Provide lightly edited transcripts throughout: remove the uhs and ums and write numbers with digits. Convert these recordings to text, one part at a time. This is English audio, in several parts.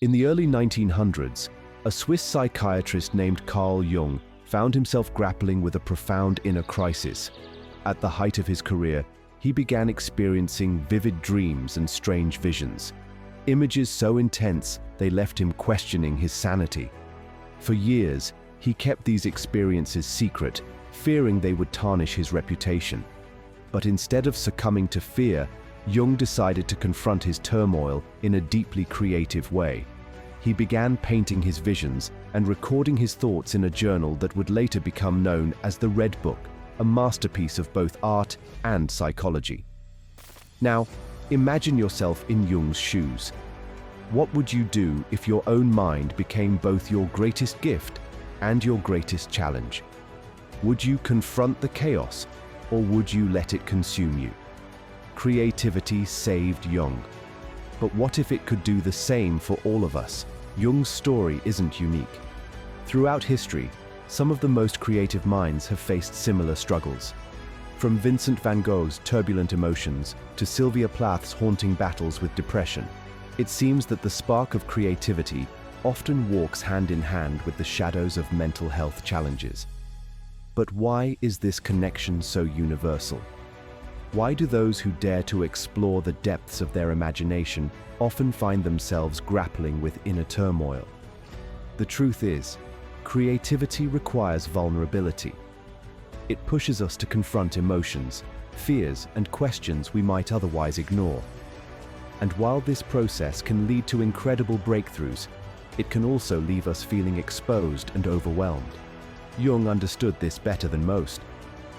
In the early 1900s, a Swiss psychiatrist named Carl Jung found himself grappling with a profound inner crisis. At the height of his career, he began experiencing vivid dreams and strange visions. Images so intense they left him questioning his sanity. For years, he kept these experiences secret, fearing they would tarnish his reputation. But instead of succumbing to fear, Jung decided to confront his turmoil in a deeply creative way. He began painting his visions and recording his thoughts in a journal that would later become known as the Red Book, a masterpiece of both art and psychology. Now, imagine yourself in Jung's shoes. What would you do if your own mind became both your greatest gift and your greatest challenge? Would you confront the chaos, or would you let it consume you? Creativity saved Jung. But what if it could do the same for all of us? Jung's story isn't unique. Throughout history, some of the most creative minds have faced similar struggles. From Vincent van Gogh's turbulent emotions to Sylvia Plath's haunting battles with depression, it seems that the spark of creativity often walks hand in hand with the shadows of mental health challenges. But why is this connection so universal? Why do those who dare to explore the depths of their imagination often find themselves grappling with inner turmoil? The truth is, creativity requires vulnerability. It pushes us to confront emotions, fears, and questions we might otherwise ignore. And while this process can lead to incredible breakthroughs, it can also leave us feeling exposed and overwhelmed. Jung understood this better than most.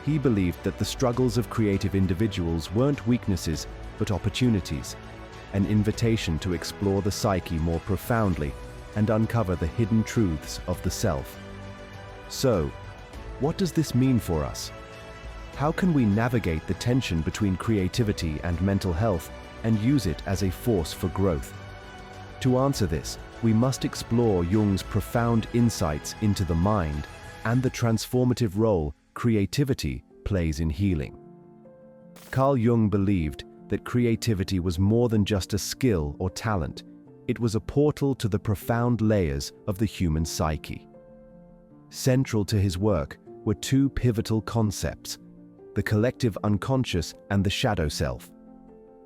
He believed that the struggles of creative individuals weren't weaknesses, but opportunities, an invitation to explore the psyche more profoundly and uncover the hidden truths of the self. So, what does this mean for us? How can we navigate the tension between creativity and mental health and use it as a force for growth? To answer this, we must explore Jung's profound insights into the mind and the transformative role creativity plays in healing. Carl Jung believed that creativity was more than just a skill or talent. It was a portal to the profound layers of the human psyche. Central to his work were two pivotal concepts: the collective unconscious and the shadow self.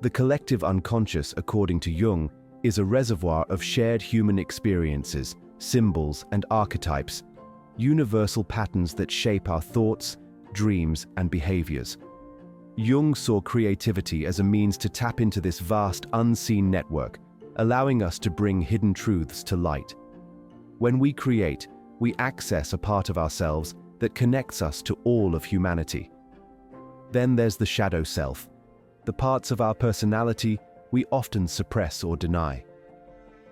The collective unconscious, according to Jung, is a reservoir of shared human experiences, symbols, and archetypes, universal patterns that shape our thoughts, dreams, and behaviors. Jung saw creativity as a means to tap into this vast, unseen network, allowing us to bring hidden truths to light. When we create, we access a part of ourselves that connects us to all of humanity. Then there's the shadow self, the parts of our personality we often suppress or deny.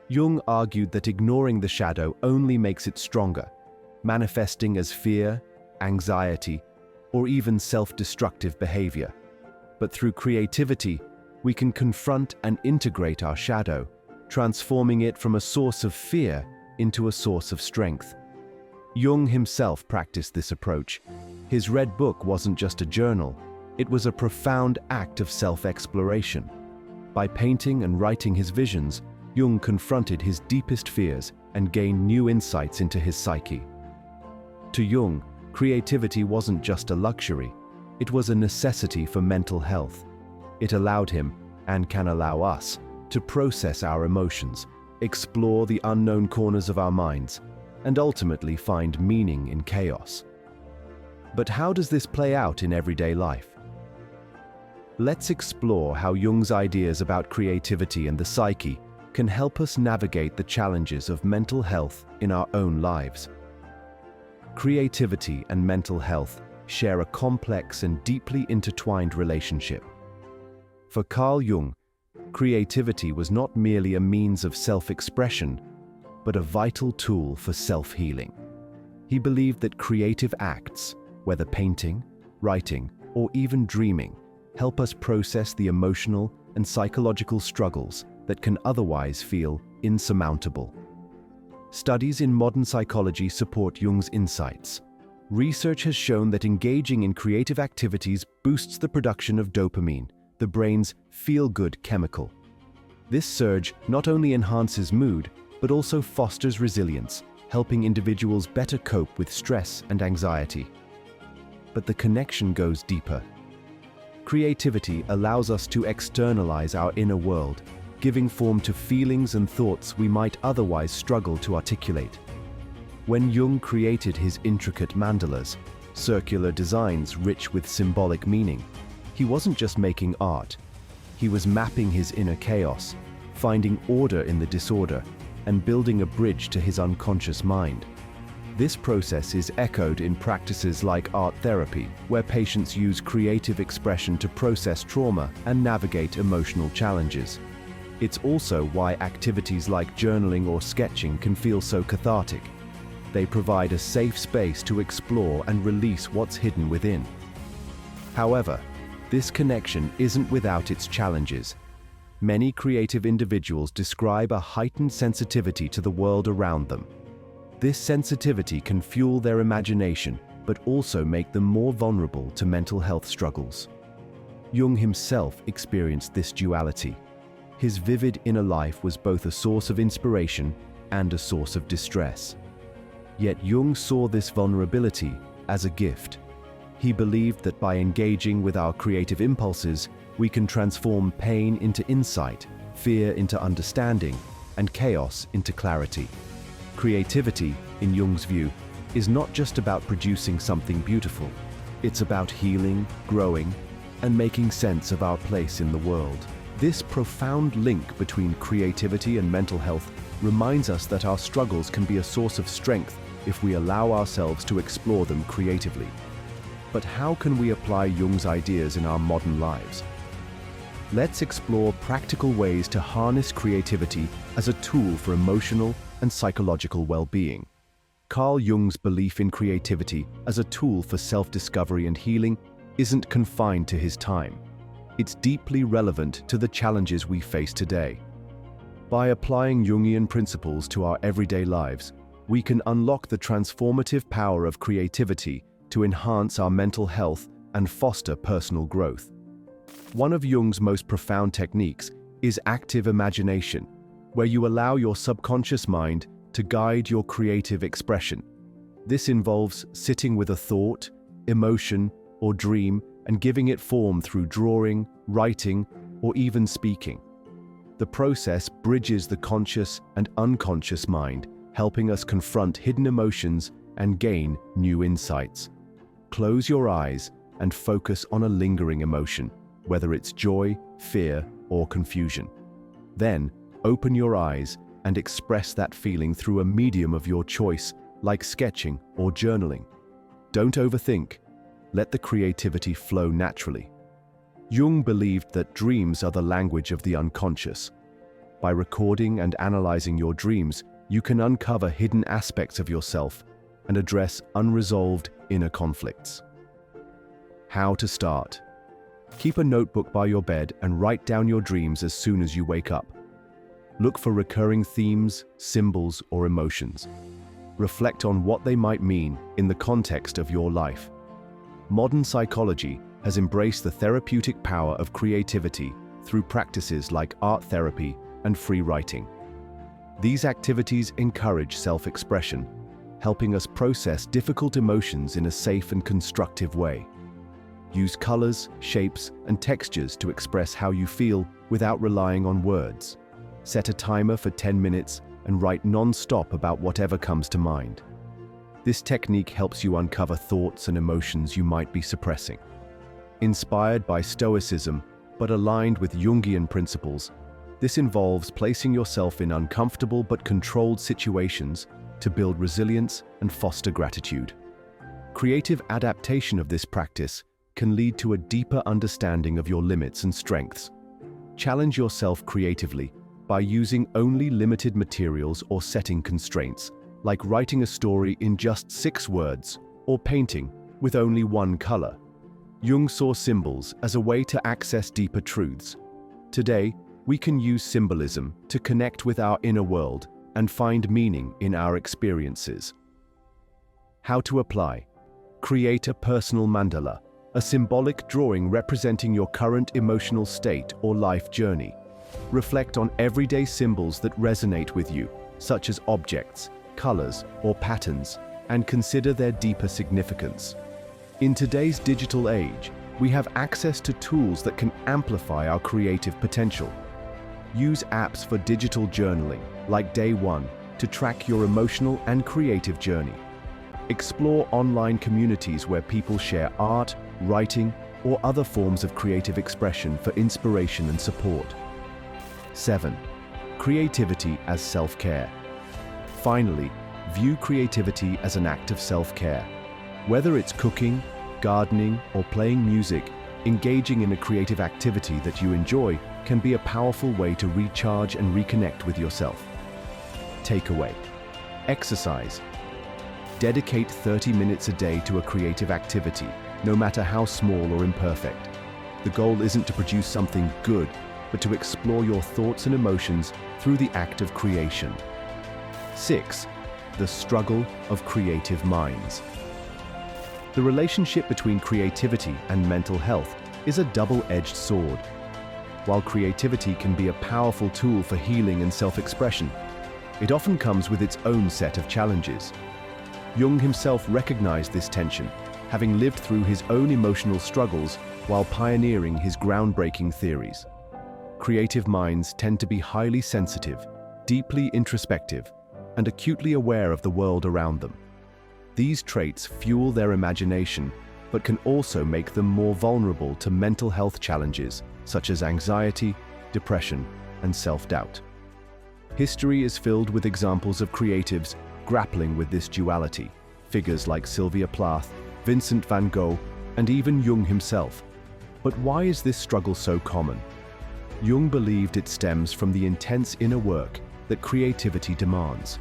Jung argued that ignoring the shadow only makes it stronger, manifesting as fear, anxiety, or even self-destructive behavior. But through creativity, we can confront and integrate our shadow, transforming it from a source of fear into a source of strength. Jung himself practiced this approach. His Red Book wasn't just a journal, it was a profound act of self-exploration. By painting and writing his visions, Jung confronted his deepest fears and gained new insights into his psyche. To Jung, creativity wasn't just a luxury, it was a necessity for mental health. It allowed him, and can allow us, to process our emotions, explore the unknown corners of our minds, and ultimately find meaning in chaos. But how does this play out in everyday life? Let's explore how Jung's ideas about creativity and the psyche can help us navigate the challenges of mental health in our own lives. Creativity and mental health share a complex and deeply intertwined relationship. For Carl Jung, creativity was not merely a means of self-expression, but a vital tool for self-healing. He believed that creative acts, whether painting, writing, or even dreaming, help us process the emotional and psychological struggles that can otherwise feel insurmountable. Studies in modern psychology support Jung's insights. Research has shown that engaging in creative activities boosts the production of dopamine, the brain's feel-good chemical. This surge not only enhances mood, but also fosters resilience, helping individuals better cope with stress and anxiety. But the connection goes deeper. Creativity allows us to externalize our inner world, giving form to feelings and thoughts we might otherwise struggle to articulate. When Jung created his intricate mandalas, circular designs rich with symbolic meaning, he wasn't just making art. He was mapping his inner chaos, finding order in the disorder, and building a bridge to his unconscious mind. This process is echoed in practices like art therapy, where patients use creative expression to process trauma and navigate emotional challenges. It's also why activities like journaling or sketching can feel so cathartic. They provide a safe space to explore and release what's hidden within. However, this connection isn't without its challenges. Many creative individuals describe a heightened sensitivity to the world around them. This sensitivity can fuel their imagination, but also make them more vulnerable to mental health struggles. Jung himself experienced this duality. His vivid inner life was both a source of inspiration and a source of distress. Yet Jung saw this vulnerability as a gift. He believed that by engaging with our creative impulses, we can transform pain into insight, fear into understanding, and chaos into clarity. Creativity, in Jung's view, is not just about producing something beautiful. It's about healing, growing, and making sense of our place in the world. This profound link between creativity and mental health reminds us that our struggles can be a source of strength if we allow ourselves to explore them creatively. But how can we apply Jung's ideas in our modern lives? Let's explore practical ways to harness creativity as a tool for emotional and psychological well-being. Carl Jung's belief in creativity as a tool for self-discovery and healing isn't confined to his time. It's deeply relevant to the challenges we face today. By applying Jungian principles to our everyday lives, we can unlock the transformative power of creativity to enhance our mental health and foster personal growth. One of Jung's most profound techniques is active imagination, where you allow your subconscious mind to guide your creative expression. This involves sitting with a thought, emotion, or dream and giving it form through drawing, writing, or even speaking. The process bridges the conscious and unconscious mind, helping us confront hidden emotions and gain new insights. Close your eyes and focus on a lingering emotion, whether it's joy, fear, or confusion. Then, open your eyes and express that feeling through a medium of your choice, like sketching or journaling. Don't overthink. Let the creativity flow naturally. Jung believed that dreams are the language of the unconscious. By recording and analyzing your dreams, you can uncover hidden aspects of yourself and address unresolved inner conflicts. How to start? Keep a notebook by your bed and write down your dreams as soon as you wake up. Look for recurring themes, symbols, or emotions. Reflect on what they might mean in the context of your life. Modern psychology has embraced the therapeutic power of creativity through practices like art therapy and free writing. These activities encourage self-expression, helping us process difficult emotions in a safe and constructive way. Use colors, shapes, and textures to express how you feel without relying on words. Set a timer for 10 minutes and write non-stop about whatever comes to mind. This technique helps you uncover thoughts and emotions you might be suppressing. Inspired by Stoicism, but aligned with Jungian principles, this involves placing yourself in uncomfortable but controlled situations to build resilience and foster gratitude. Creative adaptation of this practice can lead to a deeper understanding of your limits and strengths. Challenge yourself creatively by using only limited materials or setting constraints, like writing a story in just 6 words or painting with only 1 color. Jung saw symbols as a way to access deeper truths. Today, we can use symbolism to connect with our inner world and find meaning in our experiences. How to apply? Create a personal mandala, a symbolic drawing representing your current emotional state or life journey. Reflect on everyday symbols that resonate with you, such as objects, colors, or patterns, and consider their deeper significance. In today's digital age, we have access to tools that can amplify our creative potential. Use apps for digital journaling, like Day One, to track your emotional and creative journey. Explore online communities where people share art, writing, or other forms of creative expression for inspiration and support. 7. Creativity as self-care. Finally, view creativity as an act of self-care. Whether it's cooking, gardening, or playing music, engaging in a creative activity that you enjoy can be a powerful way to recharge and reconnect with yourself. Takeaway: exercise. Dedicate 30 minutes a day to a creative activity, no matter how small or imperfect. The goal isn't to produce something good, but to explore your thoughts and emotions through the act of creation. 6. The struggle of creative minds. The relationship between creativity and mental health is a double-edged sword. While creativity can be a powerful tool for healing and self-expression, it often comes with its own set of challenges. Jung himself recognized this tension, having lived through his own emotional struggles while pioneering his groundbreaking theories. Creative minds tend to be highly sensitive, deeply introspective, and acutely aware of the world around them. These traits fuel their imagination, but can also make them more vulnerable to mental health challenges such as anxiety, depression, and self-doubt. History is filled with examples of creatives grappling with this duality. Figures like Sylvia Plath, Vincent van Gogh, and even Jung himself. But why is this struggle so common? Jung believed it stems from the intense inner work that creativity demands.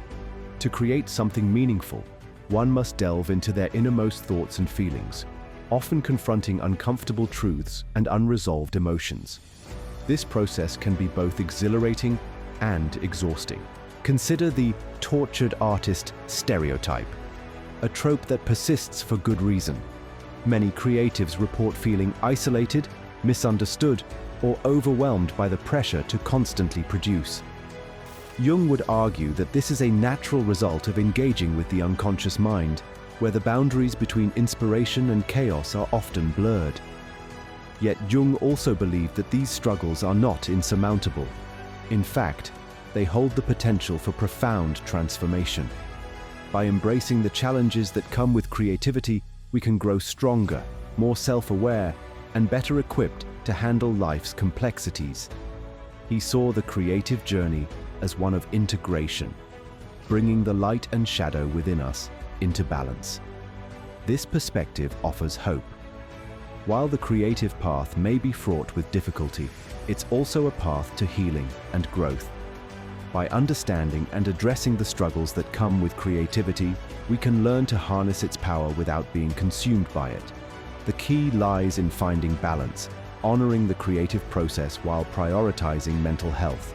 To create something meaningful, one must delve into their innermost thoughts and feelings, often confronting uncomfortable truths and unresolved emotions. This process can be both exhilarating and exhausting. Consider the tortured artist stereotype, a trope that persists for good reason. Many creatives report feeling isolated, misunderstood, or overwhelmed by the pressure to constantly produce. Jung would argue that this is a natural result of engaging with the unconscious mind, where the boundaries between inspiration and chaos are often blurred. Yet Jung also believed that these struggles are not insurmountable. In fact, they hold the potential for profound transformation. By embracing the challenges that come with creativity, we can grow stronger, more self-aware, and better equipped to handle life's complexities. He saw the creative journey as one of integration, bringing the light and shadow within us into balance. This perspective offers hope. While the creative path may be fraught with difficulty, it's also a path to healing and growth. By understanding and addressing the struggles that come with creativity, we can learn to harness its power without being consumed by it. The key lies in finding balance, honoring the creative process while prioritizing mental health.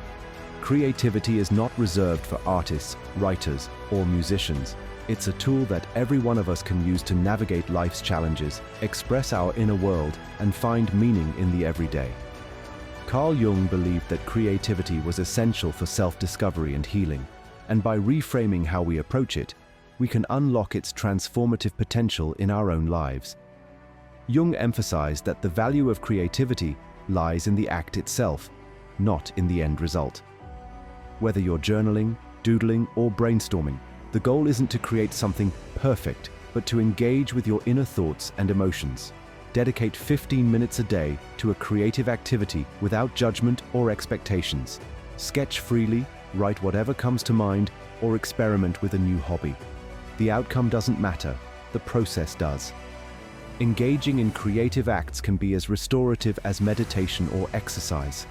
Creativity is not reserved for artists, writers, or musicians. It's a tool that every one of us can use to navigate life's challenges, express our inner world, and find meaning in the everyday. Carl Jung believed that creativity was essential for self-discovery and healing, and by reframing how we approach it, we can unlock its transformative potential in our own lives. Jung emphasized that the value of creativity lies in the act itself, not in the end result. Whether you're journaling, doodling, or brainstorming, the goal isn't to create something perfect, but to engage with your inner thoughts and emotions. Dedicate 15 minutes a day to a creative activity without judgment or expectations. Sketch freely, write whatever comes to mind, or experiment with a new hobby. The outcome doesn't matter, the process does. Engaging in creative acts can be as restorative as meditation or exercise.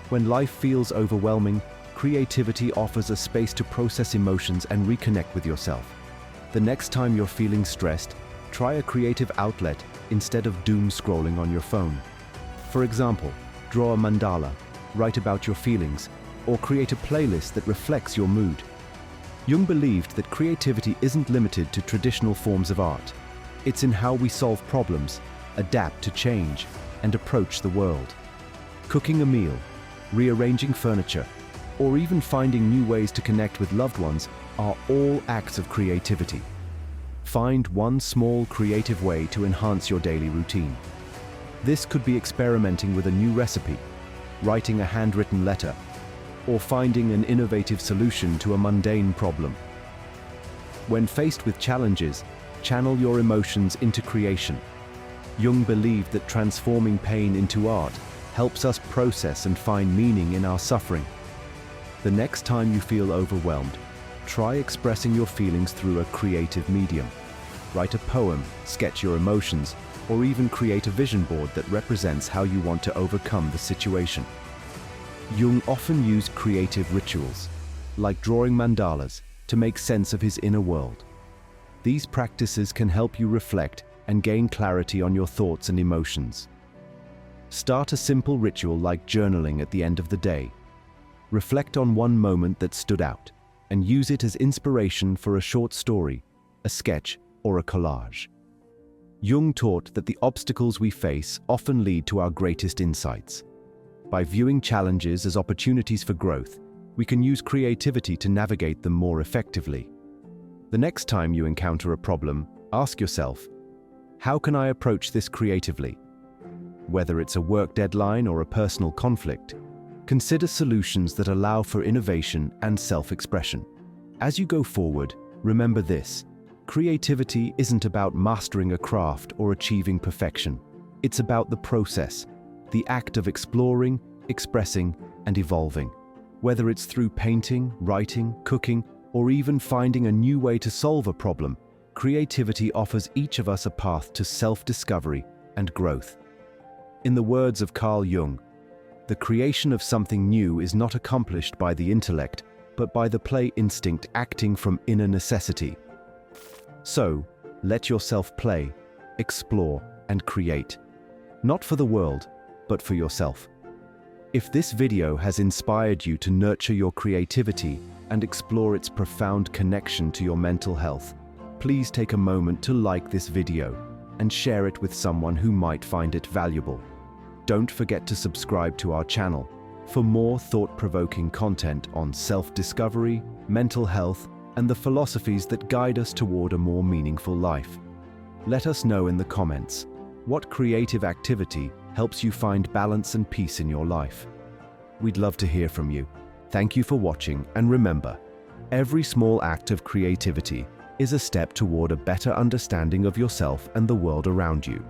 When life feels overwhelming, creativity offers a space to process emotions and reconnect with yourself. The next time you're feeling stressed, try a creative outlet instead of doom scrolling on your phone. For example, draw a mandala, write about your feelings, or create a playlist that reflects your mood. Jung believed that creativity isn't limited to traditional forms of art. It's in how we solve problems, adapt to change, and approach the world. Cooking a meal, rearranging furniture, or even finding new ways to connect with loved ones are all acts of creativity. Find one small creative way to enhance your daily routine. This could be experimenting with a new recipe, writing a handwritten letter, or finding an innovative solution to a mundane problem. When faced with challenges, channel your emotions into creation. Jung believed that transforming pain into art helps us process and find meaning in our suffering. The next time you feel overwhelmed, try expressing your feelings through a creative medium. Write a poem, sketch your emotions, or even create a vision board that represents how you want to overcome the situation. Jung often used creative rituals, like drawing mandalas, to make sense of his inner world. These practices can help you reflect and gain clarity on your thoughts and emotions. Start a simple ritual like journaling at the end of the day. Reflect on one moment that stood out, and use it as inspiration for a short story, a sketch, or a collage. Jung taught that the obstacles we face often lead to our greatest insights. By viewing challenges as opportunities for growth, we can use creativity to navigate them more effectively. The next time you encounter a problem, ask yourself, how can I approach this creatively? Whether it's a work deadline or a personal conflict, consider solutions that allow for innovation and self-expression. As you go forward, remember this: creativity isn't about mastering a craft or achieving perfection. It's about the process, the act of exploring, expressing, and evolving. Whether it's through painting, writing, cooking, or even finding a new way to solve a problem, creativity offers each of us a path to self-discovery and growth. In the words of Carl Jung, the creation of something new is not accomplished by the intellect, but by the play instinct acting from inner necessity. So, let yourself play, explore, and create. Not for the world, but for yourself. If this video has inspired you to nurture your creativity and explore its profound connection to your mental health, please take a moment to like this video and share it with someone who might find it valuable. Don't forget to subscribe to our channel for more thought-provoking content on self-discovery, mental health, and the philosophies that guide us toward a more meaningful life. Let us know in the comments what creative activity helps you find balance and peace in your life. We'd love to hear from you. Thank you for watching, and remember, every small act of creativity is a step toward a better understanding of yourself and the world around you.